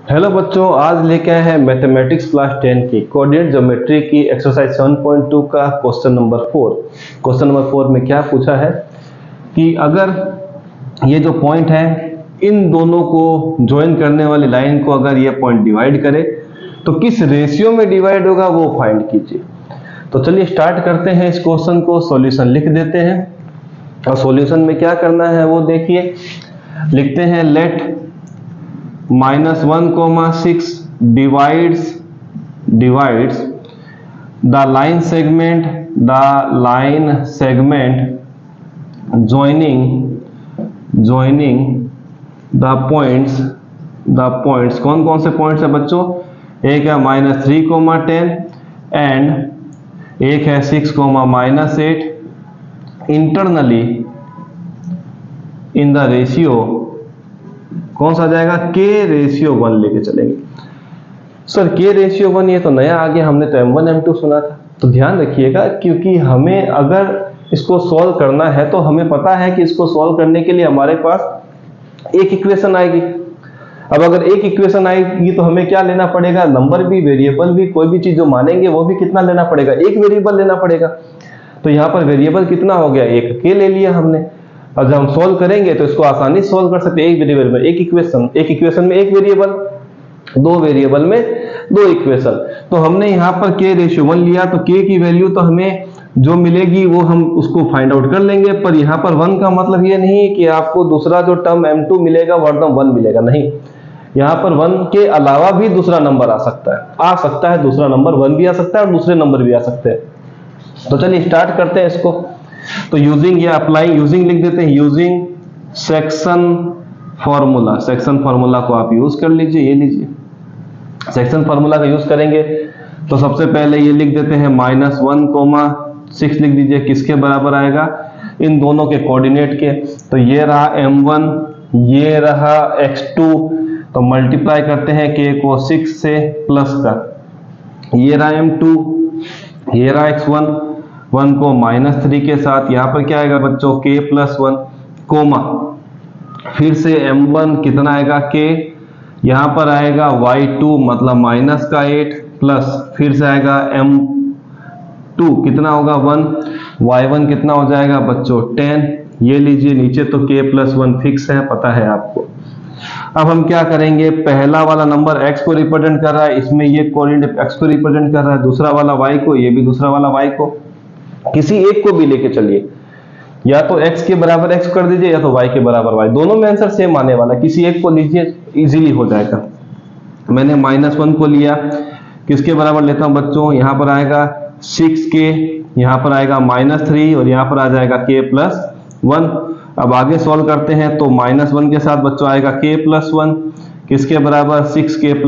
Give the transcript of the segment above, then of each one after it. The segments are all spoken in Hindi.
हेलो बच्चों, आज लेके आए हैं मैथमेटिक्स क्लास 10 की कोऑर्डिनेट ज्योमेट्री की एक्सरसाइज 7.2 का क्वेश्चन नंबर 4। क्वेश्चन नंबर 4 में क्या पूछा है कि अगर ये जो पॉइंट है इन दोनों को ज्वाइन करने वाली लाइन को अगर ये पॉइंट डिवाइड करे तो किस रेशियो में डिवाइड होगा वो फाइंड कीजिए। तो चलिए स्टार्ट करते हैं इस क्वेश्चन को। सॉल्यूशन लिख देते हैं और सॉल्यूशन में क्या करना है वो देखिए। लिखते हैं late -1,6 divides the line segment joining the points कौन कौन से पॉइंट्स है बच्चों? एक है -3,10 एंड एक है 6,-8 इंटरनली इन द रेशियो कौन सा आ जाएगा? के रेशियो 1 लेके चलेंगे। सर के रेशियो 1 ये तो नया आ गया, हमने तो m1 m2 सुना था। तो ध्यान रखिएगा, क्योंकि हमें अगर इसको सॉल्व करना है तो हमें पता है कि इसको सॉल्व करने के लिए हमारे पास एक इक्वेशन आएगी। अब अगर एक इक्वेशन आएगी तो हमें क्या लेना पड़ेगा? नंबर भी, वेरिएबल भी, कोई भी चीज जो मानेंगे वो भी कितना लेना पड़ेगा? एक वेरिएबल लेना पड़ेगा। तो यहाँ पर वेरिएबल कितना हो गया? एक के ले लिया हमने। और जब हम सॉल्व करेंगे तो इसको आसानी से सॉल्व कर सकते हैं। एक वेरिएबल में एक इक्वेशन में एक वेरिएबल, दो वेरिएबल में दो इक्वेशन। तो हमने यहाँ पर के रेशियो 1 लिया तो के की वैल्यू तो हमें जो मिलेगी वो हम उसको फाइंड आउट कर लेंगे। पर यहाँ पर 1 का मतलब ये नहीं है कि आपको दूसरा जो टर्म m2 मिलेगा वो हरदम 1 मिलेगा, नहीं। यहाँ पर 1 के अलावा भी दूसरा नंबर आ सकता है। दूसरा नंबर 1 भी आ सकता है और दूसरे नंबर भी आ सकते हैं। तो चलिए स्टार्ट करते हैं इसको। तो यूजिंग या अप्लाइंग, यूजिंग लिख देते हैं, यूजिंग सेक्शन फॉर्मूला को आप यूज कर लीजिए। ये लीजिए, सेक्शन फॉर्मूला का यूज करेंगे तो सबसे पहले ये लिख देते हैं -1,6 लिख दीजिए। किसके बराबर आएगा? इन दोनों के कोऑर्डिनेट के। तो ये रहा m1, ये रहा x2। तो मल्टीप्लाई करते हैं k को 6 से प्लस का। ये रहा m2, ये रहा x1, 1 को -3 के साथ। यहाँ पर क्या आएगा बच्चों? k + 1 कोमा, फिर से m1 कितना आएगा? k, यहाँ पर आएगा y2 मतलब -8 प्लस, फिर से आएगा m2 कितना होगा? 1, y1 कितना हो जाएगा बच्चों? 10। ये लीजिए नीचे तो k + 1 फिक्स है, पता है आपको। अब हम क्या करेंगे? पहला वाला नंबर x को रिप्रेजेंट कर रहा है, इसमें ये कोऑर्डिनेट x को रिप्रेजेंट कर रहा है, दूसरा वाला y को, ये भी दूसरा वाला y को। किसी एक को भी लेके चलिए, या तो x के बराबर x कर दीजिए या तो y के बराबर y। दोनों में आंसर सेम आने वाला, किसी एक को लीजिए, इजीली हो जाएगा। मैंने -1 को लिया, किसके बराबर लेता हूं बच्चों? यहाँ पर आएगा 6k, यहाँ पर आएगा -3 और यहाँ पर आ जाएगा k + 1। अब आगे सॉल्व करते हैं तो -1 के साथ बच्चों आएगा k + 1, किसके बराबर? 6k -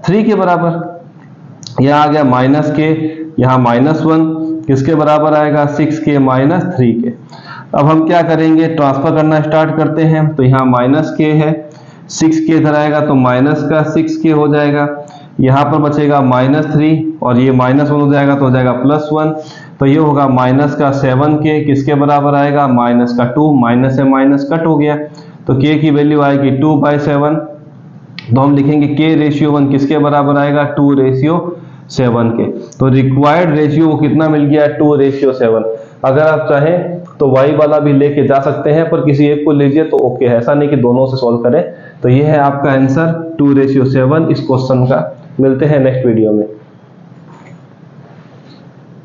3 के बराबर। यह आ गया -k, यहाँ -1 किसके बराबर आएगा? 6k - 3k। अब हम क्या करेंगे? ट्रांसफर करना स्टार्ट करते हैं। तो यहाँ -k है, 6k इधर आएगा तो -6k हो जाएगा। यहाँ पर बचेगा -3 और ये -1 हो जाएगा तो हो जाएगा +1। तो ये होगा -7k, किसके बराबर आएगा? -2, माइनस से माइनस कट हो गया तो k की वैल्यू आएगी 2/7। तो हम लिखेंगे k रेशियो 1 किसके बराबर आएगा? 2/7 के। तो रिक्वायर्ड रेशियो वो कितना मिल गया? 2/7। अगर आप चाहें तो y वाला भी लेके जा सकते हैं, पर किसी एक को लीजिए तो ओके है, ऐसा नहीं कि दोनों से सॉल्व करें। तो ये है आपका आंसर 2/7 इस क्वेश्चन का। मिलते हैं नेक्स्ट वीडियो में।